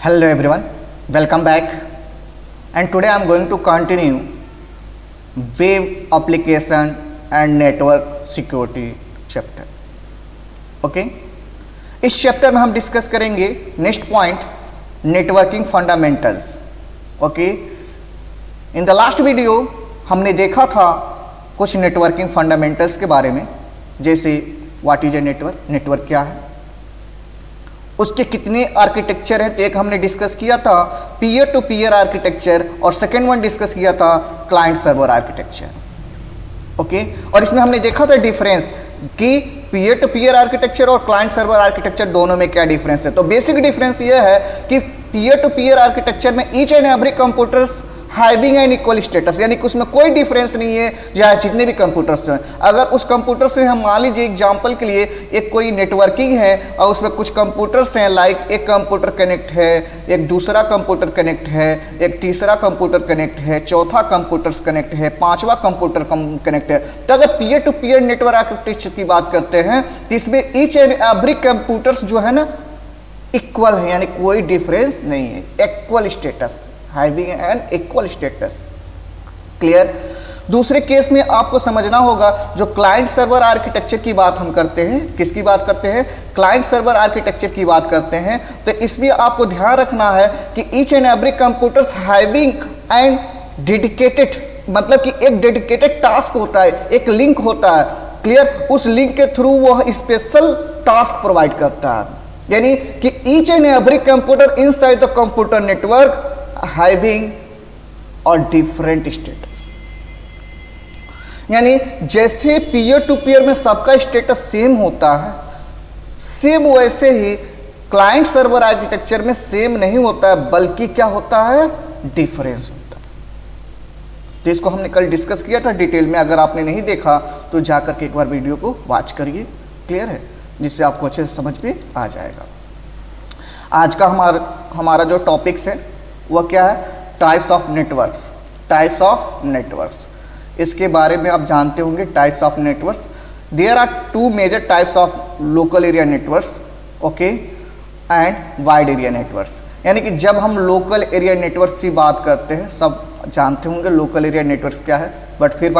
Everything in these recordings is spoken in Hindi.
Hello everyone, welcome back, and today I am going to continue web application and network security chapter. Okay, इस चैप्टर में हम डिस्कस करेंगे next point networking fundamentals. Okay, in the last video हमने देखा था कुछ नेटवर्किंग फंडामेंटल्स के बारे में, जैसे what is a network, network क्या है, उसके कितने आर्किटेक्चर हैं. तो एक हमने डिस्कस किया था पीयर टू पीयर आर्किटेक्चर और सेकेंड वन डिस्कस किया था क्लाइंट सर्वर आर्किटेक्चर. ओके, और इसमें हमने देखा था डिफरेंस कि पीयर टू पीयर आर्किटेक्चर और क्लाइंट सर्वर आर्किटेक्चर दोनों में क्या डिफरेंस है. तो बेसिक डिफरेंस ये है कि पीयर टू पीयर आर्किटेक्चर में each and every computers having an equal status, यानी कि उसमें कोई डिफरेंस नहीं है चाहे जितने भी कंप्यूटर्स हैं. अगर उस कंप्यूटर से हम मान लीजिए एग्जांपल के लिए एक कोई नेटवर्किंग है और उसमें कुछ कंप्यूटर्स हैं, लाइक एक कंप्यूटर कनेक्ट है, एक दूसरा कंप्यूटर कनेक्ट है, एक तीसरा कंप्यूटर कनेक्ट है, चौथा कंप्यूटर कनेक्ट है, पांचवा कंप्यूटर कनेक्ट है. तो अगर peer to peer network architecture की बात करते हैं तो इसमें ईच एंड एवरी कंप्यूटर्स जो है ना इक्वल है, यानी कोई डिफरेंस नहीं है, equal status, having an equal status. Clear. दूसरे केस में आपको समझना होगा जो क्लाइंट सर्वर आर्किटेक्चर की बात हम करते हैं, किसकी बात करते हैं, क्लाइंट सर्वर आर्किटेक्चर की बात करते हैं. तो इसमें आपको ध्यान रखना है कि each and every computers having and dedicated, मतलब कि एक डेडिकेटेड टास्क होता है, एक लिंक होता है. क्लियर. उस लिंक के थ्रू वह स्पेशल टास्क प्रोवाइड करता है, यानी कि each and every computer inside the computer network having और डिफरेंट स्टेटस. यानी जैसे पीयर टू पीयर में सबका स्टेटस सेम होता है, सेम वैसे ही क्लाइंट सर्वर आर्किटेक्चर में सेम नहीं होता है, बल्कि क्या होता है, डिफरेंस होता है. तो इसको हमने कल डिस्कस किया था डिटेल में. अगर आपने नहीं देखा तो जाकर के एक बार वीडियो को वॉच करिए. क्लियर है, जिससे आपको अच्छे से समझ में आ जाएगा. आज का हमारा जो टॉपिक्स है वह क्या है, types of networks. Types of networks, इसके बारे में आप जानते होंगे. Types of networks, there are two major types of local area networks, okay, and wide area networks. यानी कि जब हम लोकल एरिया नेटवर्क की बात करते हैं, सब जानते होंगे लोकल एरिया नेटवर्क क्या है, बट फिर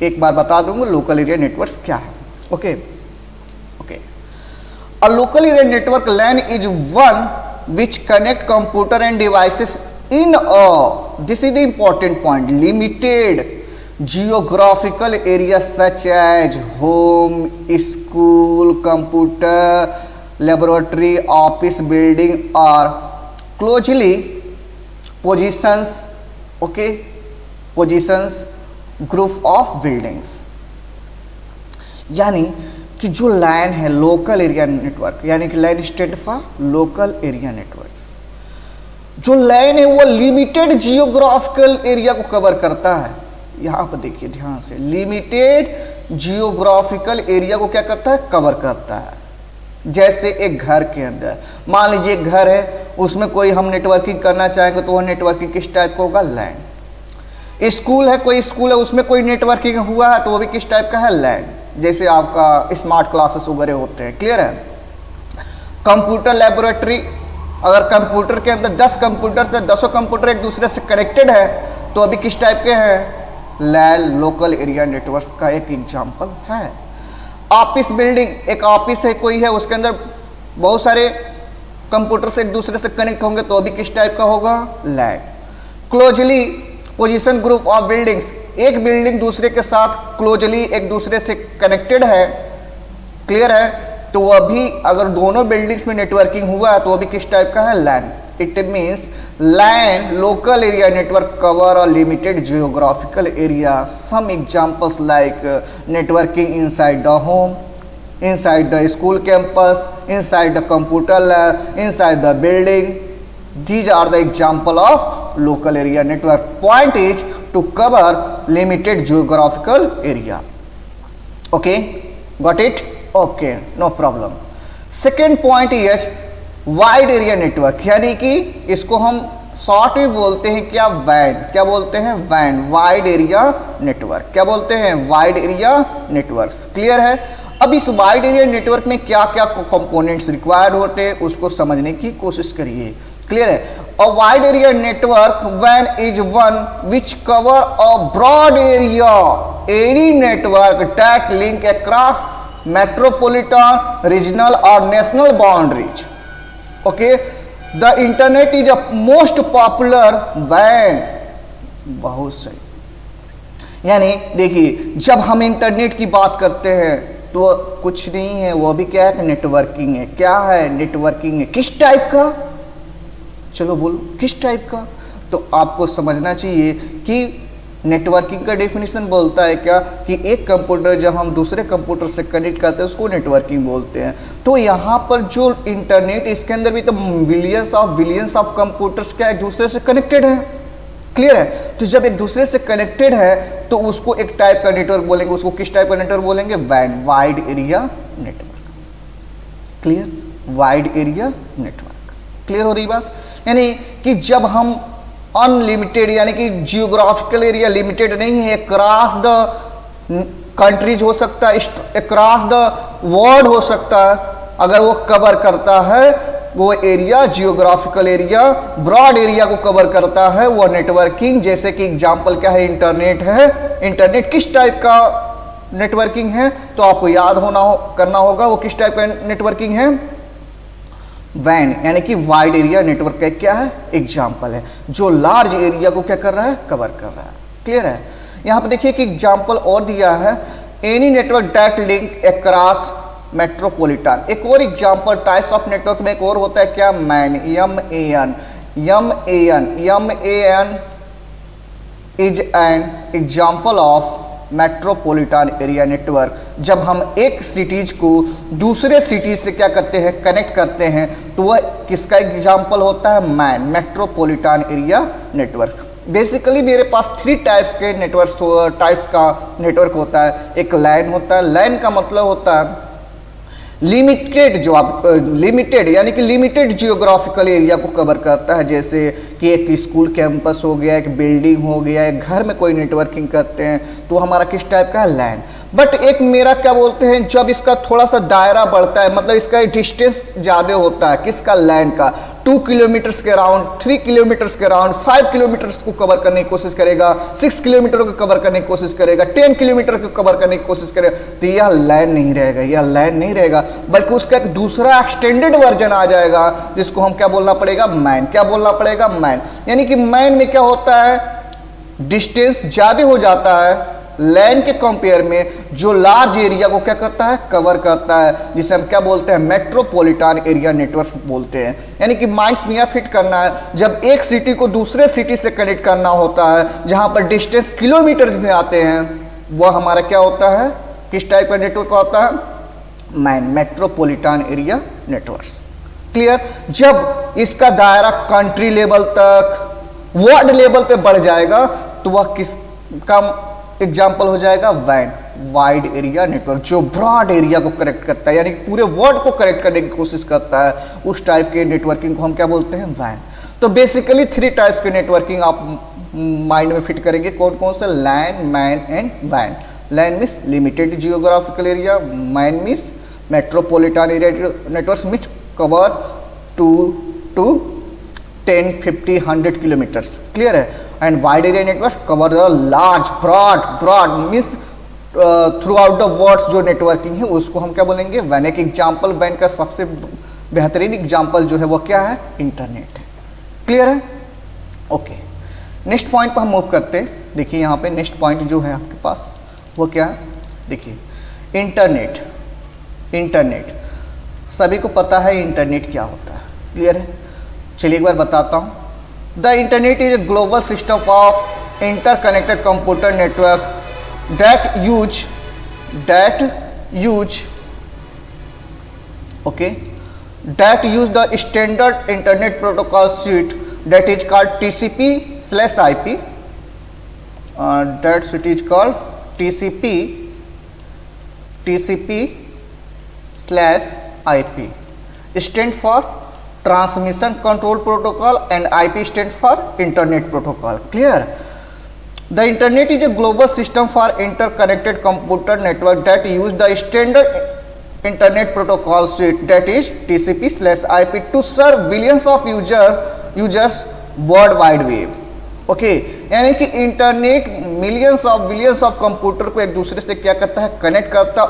एक बार बता दूंगा लोकल एरिया नेटवर्क क्या है. Okay okay, a local area network LAN is one which connect computer and devices in a, this is the important point, limited geographical areas such as home, school, computer, laboratory, office building or closely positions, okay, positions group of buildings. यानी कि जो LAN है लोकल एरिया नेटवर्क, यानी कि LAN stand for local area networks. जो LAN है वो लिमिटेड जियोग्राफिकल एरिया को कवर करता है. यहाँ पर देखिए ध्यान से, लिमिटेड जियोग्राफिकल एरिया को क्या करता है, कवर करता है. जैसे एक घर के अंदर मान लीजिए एक घर है, उसमें कोई हम नेटवर्किंग करना चाहेंगे तो वह नेटवर्किंग किस टाइप का होगा, LAN. स्कूल है, कोई स्कूल है उसमें कोई नेटवर्किंग हुआ है तो वो भी किस टाइप का है, LAN. जैसे आपका स्मार्ट क्लासेस वगैरह होते हैं. क्लियर है. कंप्यूटर लेबोरेटरी, अगर कंप्यूटर के अंदर 10 कंप्यूटर से 10 कंप्यूटर एक दूसरे से कनेक्टेड है तो अभी किस टाइप के हैं, LAN, लोकल एरिया नेटवर्क का एक एग्जांपल है. ऑफिस बिल्डिंग, एक ऑफिस है कोई है, उसके अंदर बहुत सारे कंप्यूटर से एक दूसरे से कनेक्ट होंगे तो अभी किस टाइप का होगा, LAN. Closely position group of buildings, एक बिल्डिंग दूसरे के साथ क्लोजली एक दूसरे से कनेक्टेड है. क्लियर है. तो वह भी अगर दोनों बिल्डिंग्स में नेटवर्किंग हुआ है तो वह भी किस टाइप का है, LAN. It means LAN local area network cover और limited geographical area. Some examples like networking inside the home, inside the school campus, inside the computer lab, inside the building. These are the example of local area network. Point is to cover limited geographical area. Okay, got it? Okay, no problem. Second point is wide area network, यानी कि इसको हम शॉर्ट में बोलते हैं क्या, वैन. क्या बोलते हैं, वैन, वाइड एरिया नेटवर्क. क्या बोलते हैं, वाइड एरिया नेटवर्क्स. क्लियर है. अब इस वाइड एरिया नेटवर्क में क्या क्या कंपोनेंट्स रिक्वायर्ड होते हैं उसको समझने की कोशिश करिए। क्लियर है? A wide area network when is one which cover a broad area, any network that link across metropolitan, regional और national boundaries. Okay, the internet is a most popular when, बहुत सही। यानी देखिए, जब हम इंटरनेट की बात करते हैं तो कुछ नहीं है, वो भी क्या है, नेटवर्किंग है। क्या है? नेटवर्किंग है। किस टाइप का? चलो बोलो, किस टाइप का? तो आपको समझना चाहिए कि नेटवर्किंग का डेफिनेशन बोलता है क्या कि एक कंप्यूटर जब हम दूसरे कंप्यूटर से कनेक्ट करते हैं उसको नेटवर्किंग बोलते हैं। तो यहाँ पर जो इंटरनेट, इसके अंदर भी तो बिलियंस ऑफ कंप्यूटर्स क्या एक दूसरे से कनेक्टेड है। क्लियर है? तो जब एक दूसरे से कनेक्टेड है तो उसको एक टाइप का नेटवर्क बोलेंगे। उसको किस टाइप का नेटवर्क बोलेंगे? वैन, wide area network. Clear? Wide area network. Clear हो रही बात? यानी कि जब हम अनलिमिटेड, यानी कि जियोग्राफिकल एरिया लिमिटेड नहीं है, क्रॉस द कंट्रीज हो सकता है, क्रॉस द वर्ल्ड हो सकता है, अगर वो कवर करता है वो area, geographical area, broad area को कवर करता है वो नेटवर्किंग। जैसे कि एग्जांपल क्या है? इंटरनेट है। इंटरनेट किस टाइप का नेटवर्किंग है? तो आपको याद करना होगा वो किस टाइप का नेटवर्किंग है? वैन, यानी कि वाइड एरिया नेटवर्क का क्या है? एग्जाम्पल है, जो लार्ज एरिया को क्या कर रहा है? कवर कर रहा है। क्लियर है? यहाँ पे देखिए कि एग्जाम्पल और दिया है, any network that link across metropolitan. एक और एग्जाम्पल टाइप्स ऑफ नेटवर्क में एक और होता है क्या? Man, M-A-N is an example of metropolitan area network. जब हम एक सिटीज को दूसरे सिटी से क्या करते हैं? कनेक्ट करते हैं, तो वह किसका एग्जाम्पल होता है? Man, metropolitan area network. Basically मेरे पास 3 टाइप्स के टाइप्स का नेटवर्क होता है। एक लैन होता है। लैन का मतलब होता है लिमिटेड, जो आप लिमिटेड यानी कि लिमिटेड जियोग्राफिकल एरिया को कवर करता है। जैसे कि एक स्कूल कैंपस हो गया, एक बिल्डिंग हो गया, एक घर में कोई नेटवर्किंग करते हैं तो हमारा किस टाइप का है? लैन। बट एक मेरा क्या बोलते हैं, जब इसका थोड़ा सा दायरा बढ़ता है, मतलब इसका डिस्टेंस ज़्यादा होता है, किसका? लैन का। 2 किलोमीटर्स के अराउंड, 3 किलोमीटर्स के अराउंड, 5 किलोमीटर्स को कवर करने की कोशिश करेगा, 6 किलोमीटर को कवर करने की कोशिश करेगा, 10 किलोमीटर को कवर करने की कोशिश करेगा, तो यह लैन नहीं रहेगा। यह लैन नहीं रहेगा, बल्कि उसका एक दूसरा एक्सटेंडेड वर्जन आ जाएगा जिसको हम क्या बोलना पड़ेगा? मैन। क्या बोलना पड़ेगा? मैन। यानी कि मैन में क्या होता है? डिस्टेंस ज्यादा हो जाता है लैन के कंपेयर में, जो लार्ज एरिया को क्या करता है? कवर करता है, जिसे हम क्या बोलते हैं? मेट्रोपॉलिटन एरिया नेटवर्क बोलते हैं। यानी कि माइंड्स में यह फिट करना है, जब एक सिटी को दूसरे सिटी से कनेक्ट करना होता है जहां पर डिस्टेंस किलोमीटर्स में आते हैं, वह हमारा क्या होता है? किस टाइप का नेटवर्क होता है? Man, metropolitan area networks. Clear? जब इसका दायरा कंट्री लेवल तक, वर्ल्ड लेवल पे बढ़ जाएगा तो वह किसका एग्जाम्पल हो जाएगा? वैन, वाइड एरिया नेटवर्क, जो ब्रॉड एरिया को करेक्ट करता है, यानी पूरे वर्ल्ड को करेक्ट करने की कोशिश करता है। उस टाइप के नेटवर्किंग को हम क्या बोलते हैं? वैन। तो बेसिकली 3 टाइप्स के नेटवर्किंग आप माइंड में फिट करेंगे। कौन कौन से? लैन, मैन एंड वैन। LAN means limited geographical area, MAN means metropolitan area network means cover 2 10, 50, 100 kilometres. Clear है? And wide area network cover the large, broad means throughout the world जो नेटवर्किंग है उसको हम क्या बोलेंगे? वैन। एक एग्जाम्पल वैन का सबसे बेहतरीन एग्जाम्पल जो है वो क्या है? इंटरनेट है। क्लियर है? ओके, नेक्स्ट पॉइंट पर हम मूव करते हैं। देखिए यहाँ पे नेक्स्ट पॉइंट जो है आपके पास वो क्या है? देखिए, इंटरनेट सभी को पता है इंटरनेट क्या होता है। क्लियर है? चलिए एक बार बताता हूँ। The internet is a global system of interconnected computer network that use the standard internet protocol suite that is called TCP/IP. That suite is called TCP/IP. Stand for Transmission Control Protocol and IP stand for Internet Protocol. Clear? The Internet is a global system for interconnected computer network that use the standard Internet Protocol Suite, that is TCP/IP, to serve billions of users world wide web. Okay, यानी कि इंटरनेट मिलियंस ऑफ कंप्यूटर को एक दूसरे से क्या करता है, कनेक्ट करता है,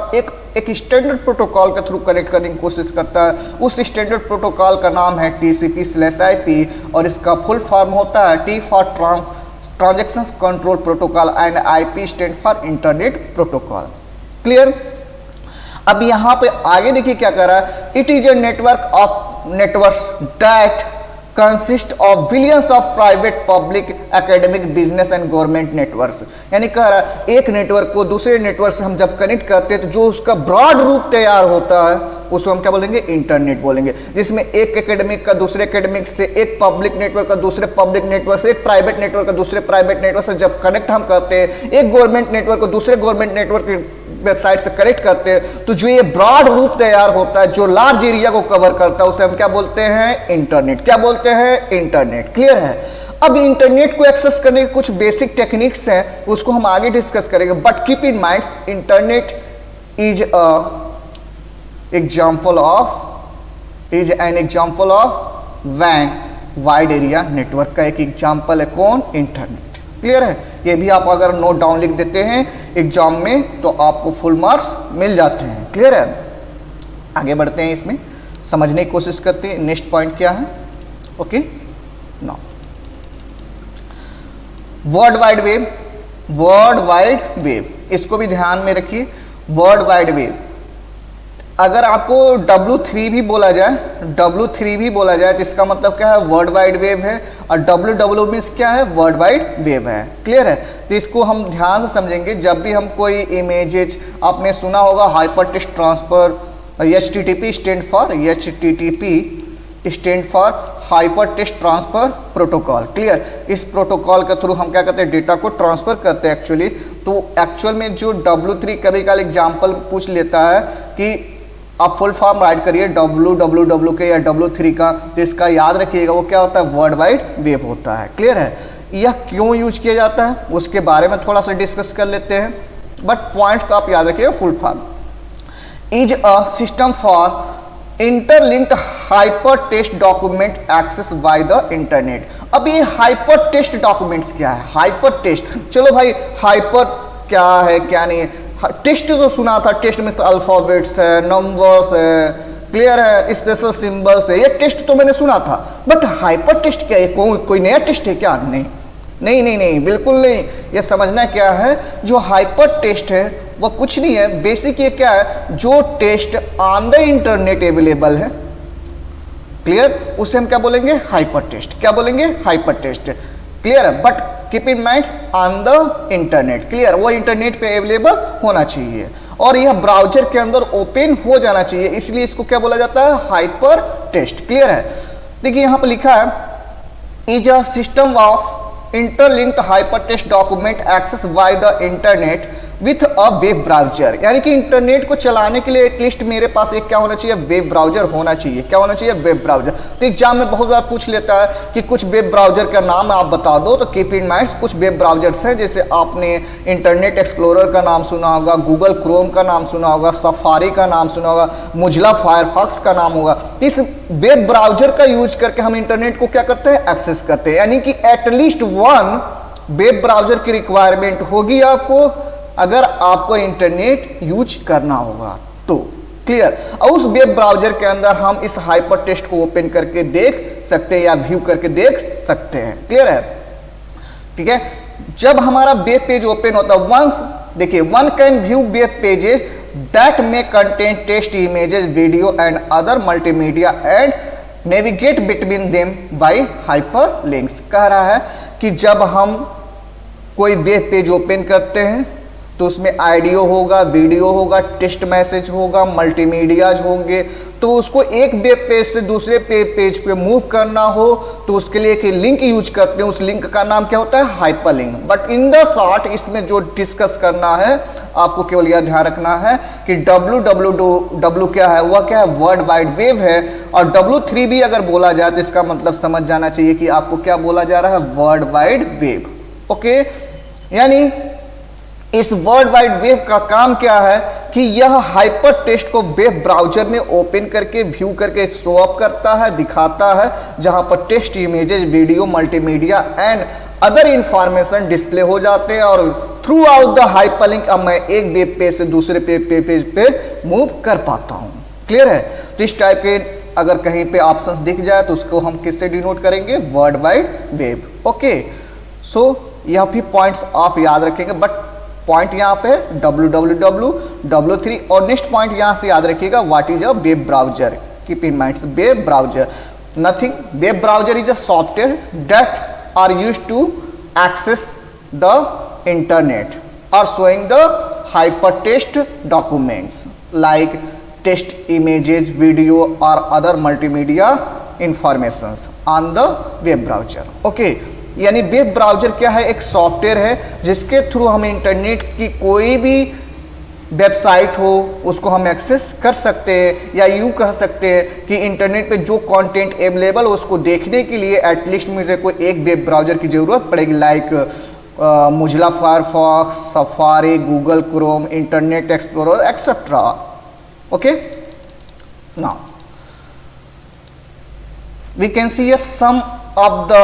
एक स्टैंडर्ड प्रोटोकॉल के थ्रू कनेक्ट करने की कोशिश करता है। उस स्टैंडर्ड प्रोटोकॉल का नाम है TCP/IP और इसका फुल फॉर्म होता है T for transactions control protocol and IP stand for internet protocol. Clear. अब यहाँ पे आगे देखिए क्या कर रहा है, it is a network of networks that consist of billions of private, public, academic, business and government networks. यानी कह रहा है एक नेटवर्क को दूसरे नेटवर्क से हम जब कनेक्ट करते हैं तो जो उसका ब्रॉड रूप तैयार होता है उसको हम क्या बोलेंगे, इंटरनेट बोलेंगे। जिसमें एक एकेडमिक का दूसरे एकेडमिक से, एक पब्लिक नेटवर्क का दूसरे पब्लिक नेटवर्क से, एक प्राइवेट नेटवर्क का दूसरे प्राइवेट नेटवर्क से जब कनेक्ट हम करते हैं, एक गवर्नमेंट नेटवर्क को दूसरे गवर्नमेंट नेटवर्क के वेबसाइट से कनेक्ट करते हैं, तो जो ये ब्रॉड रूप तैयार होता है, जो लार्ज एरिया को कवर करता है, उसे हम क्या बोलते हैं, इंटरनेट। क्या बोलते हैं, इंटरनेट। क्लियर है। अब इंटरनेट को एक्सेस करने के कुछ बेसिक टेक्निक्स हैं, उसको हम आगे डिस्कस करेंगे, but keep in mind internet is an example of वैन वाइड एरिया नेटवर्क का एक एग्जाम्पल है कौन, इंटरनेट। क्लियर है। ये भी आप अगर नोट डाउन लिख देते हैं एग्जाम में तो आपको फुल मार्क्स मिल जाते हैं। क्लियर है। आगे बढ़ते हैं, इसमें समझने की कोशिश करते हैं। नेक्स्ट पॉइंट क्या है, okay now world wide web. World wide web, इसको भी ध्यान में रखिए। वर्ल्ड वाइड वेब अगर आपको W3 भी बोला जाए, W3 भी बोला जाए तो इसका मतलब क्या है, वर्ल्ड वाइड वेव है। और WW मीन्स क्या है, वर्ल्ड वाइड वेव है। क्लियर है। तो इसको हम ध्यान से समझेंगे। जब भी हम कोई इमेजेज, आपने सुना होगा hyper text transfer, HTTP stand for hyper text transfer protocol. Clear. इस प्रोटोकॉल के थ्रू हम क्या करते हैं, डेटा को ट्रांसफर करते हैं एक्चुअली। तो एक्चुअल में जो W3 कभी कभी एग्जाम्पल पूछ लेता है कि आप फुल फॉर्म राइट करिए WWW के या W3 का, तो इसका याद रखिएगा वो क्या होता है, वर्ल्ड वाइड वेब होता है। क्लियर है। यह क्यों यूज किया जाता है उसके बारे में थोड़ा सा डिस्कस कर लेते हैं, बट पॉइंट्स आप याद रखिएगा। Full form is a system for interlinked hyper text document access by the internet. अब ये हाइपर टेक्स्ट डॉक्यूमेंट्स क्या है, हाइपर टेक्स्ट, चलो भाई हाइपर क्या है क्या नहीं है। टेक्स्ट जो सुना था, टेक्स्ट में अल्फाबेट्स है, नंबर्स है, क्लियर है, स्पेशल सिंबल्स है, ये टेक्स्ट तो मैंने सुना था। बट हाइपर टेक्स्ट क्या है, कोई नया टेक्स्ट है क्या? नहीं नहीं नहीं नहीं, बिल्कुल नहीं। ये समझना क्या है, जो हाइपर टेक्स्ट है वो कुछ नहीं है, बेसिक ये क्या है, जो text on the internet available है, क्लियर, उसे हम क्या बोलेंगे, हाइपर टेक्स्ट। क्या बोलेंगे, हाइपर टेक्स्ट। क्लियर है। But keep in mind on the internet. Clear, वो इंटरनेट पे अवेलेबल होना चाहिए और यह ब्राउजर के अंदर ओपन हो जाना चाहिए, इसलिए इसको क्या बोला जाता है, हाइपर टेक्स्ट। क्लियर है। देखिए यहाँ पर लिखा है is a system of interlinked hyper text document access by the internet with a web browser. यानी कि इंटरनेट को चलाने के लिए एटलीस्ट मेरे पास एक क्या होना चाहिए, वेब ब्राउजर होना चाहिए। क्या होना चाहिए, वेब ब्राउजर। तो एग्जाम में बहुत बार पूछ लेता है कि कुछ वेब ब्राउजर का नाम आप बता दो, तो कीप इन माइंड कुछ वेब ब्राउजर्स हैं, जैसे आपने इंटरनेट एक्सप्लोरर का नाम सुना होगा, गूगल क्रोम का नाम सुना होगा, सफारी का नाम सुना होगा, मोजिला फायरफॉक्स का नाम होगा। इस वेब ब्राउजर का यूज करके हम इंटरनेट को क्या करते हैं, एक्सेस करते हैं। यानी कि एटलीस्ट वन वेब ब्राउजर की रिक्वायरमेंट होगी आपको अगर आपको इंटरनेट यूज करना होगा तो। क्लियर। और उस वेब ब्राउजर के अंदर हम इस हाइपर टेक्स्ट को ओपन करके देख सकते हैं या व्यू करके देख सकते हैं। क्लियर है। ठीक है। जब हमारा वेब पेज ओपन होता है, वंस देखिए, one can view web pages that may contain text, images, video and other multimedia and navigate between them by hyper links. कह रहा है कि जब हम कोई वेब पेज ओपन करते हैं तो उसमें ऑडियो होगा, वीडियो होगा, टेक्स्ट मैसेज होगा, मल्टीमीडियाज होंगे, तो उसको एक वेब पेज से दूसरे पेज पे मूव करना हो तो उसके लिए एक लिंक यूज करते हैं। उस लिंक का नाम क्या होता है, hyperlink. But in the short इसमें जो डिस्कस करना है आपको केवल यह ध्यान रखना है कि WWW क्या है, वह क्या है, वर्ल्ड वाइड वेब है। और W3 भी अगर बोला जाए तो इसका मतलब समझ जाना चाहिए कि आपको क्या बोला जा रहा है, वर्ल्ड वाइड वेब। ओके। यानी इस वर्ल्ड वाइड वेब का काम क्या है कि यह हाइपर टेक्स्ट को वेब ब्राउजर में ओपन करके व्यू करके शो अप करता है, दिखाता है, जहां पर text, images, video, multimedia and other information display हो जाते हैं और थ्रू आउट द हाइपरलिंक अब मैं एक वेब पेज से दूसरे पेज पे मूव कर पाता हूं। क्लियर है? तो इस टाइप के अगर कहीं पे ऑप्शंस दिख जाए तो उसको हम किससे डिनोट करेंगे? World wide web. ओके, सो यह भी पॉइंट्स आप याद रखेंगे, बट पॉइंट यहाँ पे www, W3 और नेक्स्ट पॉइंट यहाँ से याद रखिएगा, what is a web browser. Keep in mind, web browser nothing, web browser is a software that are used to access the internet और showing the hypertext documents like text, images, video or other multimedia informations on the web browser. Okay, यानी वेब ब्राउजर क्या है? एक सॉफ्टवेयर है जिसके थ्रू हम इंटरनेट की कोई भी वेबसाइट हो उसको हम एक्सेस कर सकते हैं, या यूँ कह सकते हैं कि इंटरनेट पे जो कंटेंट अवेलेबल हो उसको देखने के लिए एटलीस्ट मुझे कोई एक वेब ब्राउजर की ज़रूरत पड़ेगी, like Mozilla Firefox, Safari, Google Chrome, Internet Explorer etcetera. Okay, now we can see here some of the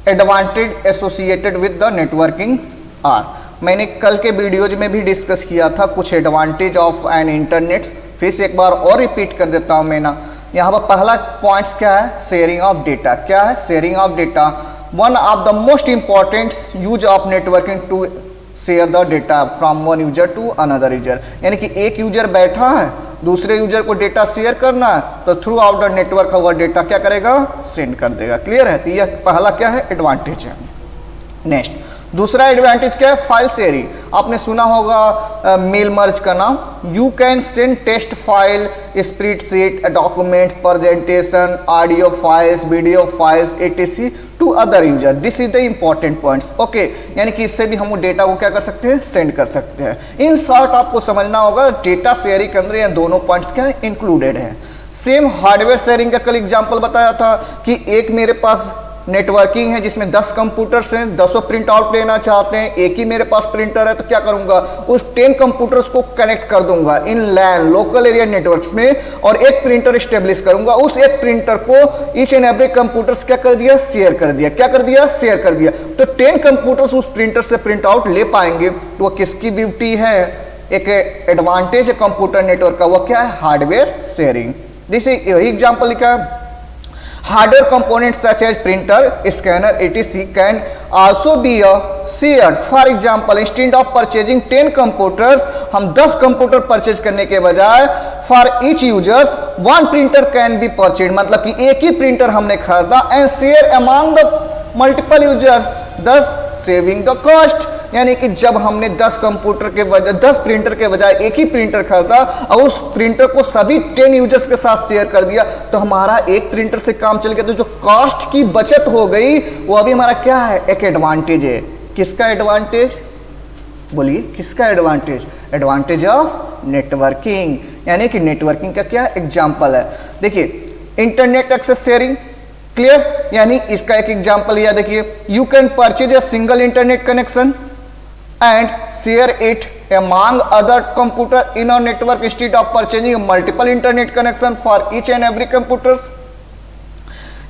advantage associated with the networking are. मैंने कल के वीडियोज में भी डिस्कस किया था कुछ एडवांटेज ऑफ एन इंटरनेट, फिर से एक बार और रिपीट कर देता हूं मैं ना। यहाँ पर पहला पॉइंट्स क्या है? Sharing of data. क्या है? Sharing of data. One of the most important use of networking to share the data from one user to another user, यानी कि एक यूजर बैठा है, दूसरे यूजर को डेटा शेयर करना है तो थ्रू आउट द नेटवर्क वह डेटा क्या करेगा? सेंड कर देगा। क्लियर है? तो यह पहला क्या है? एडवांटेज है। नेक्स्ट, दूसरा एडवांटेज क्या है? File sharing. आपने सुना होगा मेल मर्ज का नाम। You can send text file, spreadsheet, documents, presentation, audio files, video files etc to other user. This is the important points. Okay, यानी कि इससे भी हम डेटा को क्या कर सकते हैं? सेंड कर सकते हैं। इन शॉर्ट आपको समझना होगा डेटा शेयरिंग के अंदर ये दोनों पॉइंट्स क्या इंक्लूडेड है। सेम हार्डवेयर शेयरिंग का कल एग्जाम्पल बताया था कि एक मेरे पास नेटवर्किंग है जिसमें 10 कंप्यूटर्स हैं, 10 प्रिंट आउट लेना चाहते हैं, एक ही मेरे पास प्रिंटर है, तो क्या करूंगा? उस 10 कंप्यूटर्स को कनेक्ट कर दूंगा इन लैन लोकल एरिया नेटवर्क्स में और एक प्रिंटर स्टेब्लिश करूंगा। उस एक प्रिंटर को ईच एंड एवरी कंप्यूटर्स क्या कर दिया? शेयर कर दिया। क्या कर दिया? शेयर कर दिया। तो 10 कंप्यूटर्स उस प्रिंटर से प्रिंट आउट ले पाएंगे। तो वह किसकी ब्यूटी है? एक एडवांटेज है कंप्यूटर नेटवर्क का, वह क्या है? Hardware sharing. जैसे यही एग्जाम्पल लिखा है, hardware components such as printer, scanner etc can also be shared. For example, instead of purchasing 10 computers, हम 10 कंप्यूटर परचेज करने के बजाय for each users one printer can be purchased, मतलब कि एक ही प्रिंटर हमने खरीदा and share among the multiple users, thus saving the cost। यानी कि जब हमने 10 कंप्यूटर के बजाय 10 प्रिंटर के बजाय एक ही प्रिंटर खरीदा और उस प्रिंटर को सभी 10 यूजर्स के साथ शेयर कर दिया तो हमारा एक प्रिंटर से काम चल गया, तो जो कॉस्ट की बचत हो गई वो अभी हमारा क्या है? एक एडवांटेज है। किसका एडवांटेज? बोलिए, किसका एडवांटेज? Advantage of networking. यानी कि नेटवर्किंग का क्या एग्जाम्पल है? देखिए, इंटरनेट एक्सेस शेयरिंग। क्लियर? यानी इसका एक एग्जाम्पल यह देखिए, you can purchase a single internet connection and share it among other computer in a network instead of purchasing multiple internet connection for each and every computers।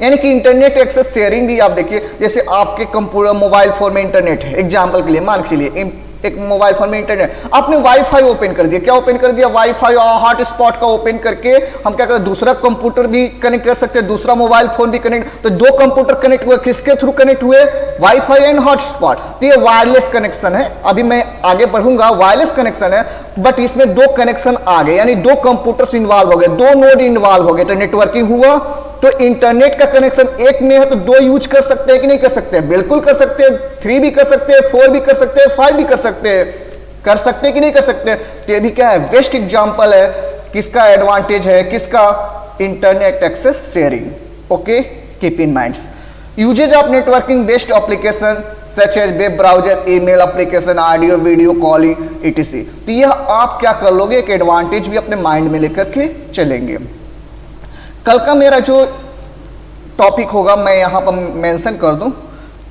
यानी कि इंटरनेट एक्सेस शेयरिंग भी आप देखिए, जैसे आपके कंप्यूटर मोबाइल फोन में इंटरनेट है, एग्जांपल के लिए मान के चलिए एक मोबाइल फोन में इंटरनेट, आपने वाईफाई ओपन कर दिया। क्या ओपन कर दिया? वाईफाई और हॉटस्पॉट का ओपन करके हम क्या करें? दूसरा कंप्यूटर भी कनेक्ट कर सकते हैं, दूसरा मोबाइल फोन भी कनेक्ट। तो 2 कंप्यूटर कनेक्ट हुए, किसके थ्रू कनेक्ट हुए? Wifi and hotspot. तो ये वायरलेस कनेक्शन है। अभी मैं आगे बढ़ूंगा, वायरलेस कनेक्शन है, बट इसमें 2 कनेक्शन आ गए, यानी 2 कंप्यूटर्स इन्वॉल्व हो गए, 2 नोड इन्वॉल्व हो गए, तो नेटवर्किंग हुआ। तो इंटरनेट का कनेक्शन एक में है तो 2 यूज कर सकते हैं कि नहीं कर सकते हैं? बिल्कुल कर सकते हैं। 3 भी कर सकते हैं, 4 भी कर सकते हैं, 5 भी कर सकते हैं। कर सकते हैं कि नहीं कर सकते? तो ये भी क्या है? बेस्ट एग्जांपल है। किसका एडवांटेज है? किसका? Internet access sharing. Okay, keep in mind. Usages of networking based application such as web browser, email application, audio video calling etc। तो यह आप क्या कर लोगे? एक एडवांटेज भी अपने माइंड में लेकर के चलेंगे। कल का मेरा जो टॉपिक होगा मैं यहाँ पर मेंशन कर दूं,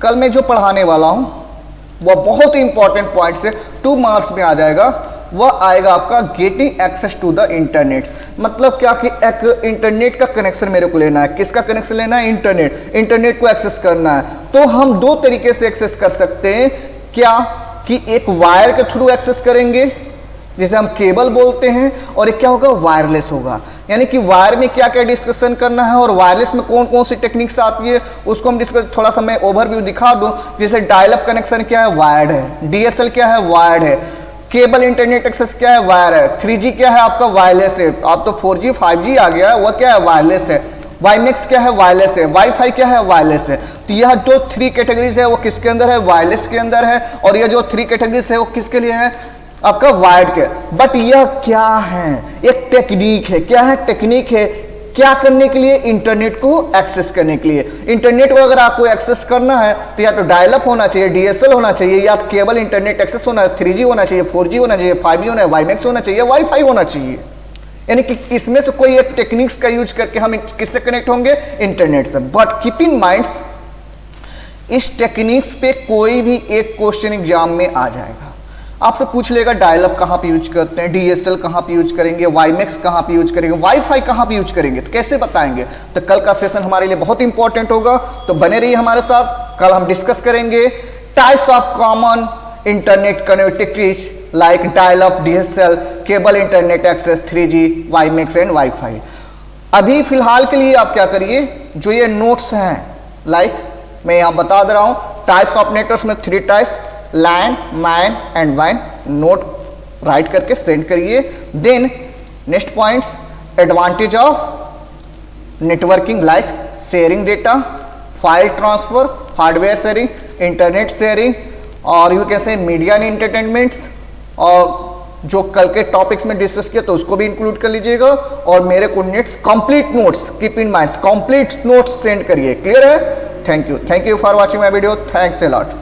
कल मैं जो पढ़ाने वाला हूँ वह बहुत ही इंपॉर्टेंट पॉइंट से 2 मार्क्स में आ जाएगा, वह आएगा आपका getting access to the internet. मतलब क्या कि एक इंटरनेट का कनेक्शन मेरे को लेना है। किसका कनेक्शन लेना है? इंटरनेट को एक्सेस करना है। तो हम 2 तरीके से एक्सेस कर सकते हैं। क्या कि एक वायर के थ्रू एक्सेस करेंगे जिसे हम केबल बोलते हैं, और एक क्या होगा? वायरलेस होगा। यानी कि वायर में क्या क्या डिस्कशन करना है और वायरलेस में कौन कौन सी टेक्निक्स आती है उसको हम डिस्कस, थोड़ा सा मैं ओवरव्यू दिखा दूं। जैसे डायल अप कनेक्शन क्या है? वायर्ड है। डीएसएल क्या है? वायर्ड है। केबल इंटरनेट एक्सेस क्या है? वायर है। 3G क्या है आपका? वायरलेस है। अब तो 4G 5G आ गया है, वह क्या है? वायरलेस है। वाईमैक्स क्या है? वायरलेस है। वाईफाई क्या है? वायरलेस है। तो यह जो 3 कैटेगरीज है वो किसके अंदर है? वायरलेस के अंदर है। और यह जो 3 कैटेगरीज है वो किसके लिए है? आपका वायर्ड के। बट यह क्या है? एक टेक्निक है। क्या है? टेक्निक है। क्या करने के लिए? इंटरनेट को एक्सेस करने के लिए। इंटरनेट को अगर आपको एक्सेस करना है तो या तो डायल अप होना चाहिए, डीएसएल होना चाहिए, या केबल इंटरनेट एक्सेस होना है, 3G होना चाहिए, 4G होना चाहिए, 5G होना है, वाईमैक्स होना चाहिए, वाईफाई होना चाहिए। यानी कि इसमें से कोई एक टेक्निक्स का यूज करके हम किससे कनेक्ट होंगे? इंटरनेट से। बट कीप इन माइंड्स, इस टेक्निक्स पे कोई भी एक क्वेश्चन एग्जाम में आ जाएगा। आपसे पूछ लेगा डायल अप कहाँ पे यूज करते हैं, डीएसएल कहाँ पे यूज करेंगे, वाईमैक्स कहाँ पे यूज करेंगे, वाईफाई कहाँ पे यूज करेंगे, तो कैसे बताएंगे? तो कल का सेशन हमारे लिए बहुत इंपॉर्टेंट होगा, तो बने रहिए हमारे साथ। कल हम डिस्कस करेंगे types of common internet connectivities like dial up, DSL, cable internet access, 3G, WiMAX and WiFi. अभी फिलहाल के लिए आप क्या करिए, जो ये नोट्स हैं, लाइक मैं यहाँ बता दे रहा हूँ, टाइप्स ऑफ नेटवर्क्स में 3 टाइप्स, लैन, मैन एंड वाइन, नोट राइट करके सेंड करिए। Then next points, advantage of networking like sharing data, file transfer, hardware sharing, internet sharing, और यू कैसे मीडिया एंड एंटरटेनमेंट्स, और जो कल के टॉपिक्स में डिस्कस किया तो उसको भी इंक्लूड कर लीजिएगा। और मेरे को nets complete notes, keep in mind, complete notes send करिए। क्लियर है? Thank you for watching my video. Thanks a lot.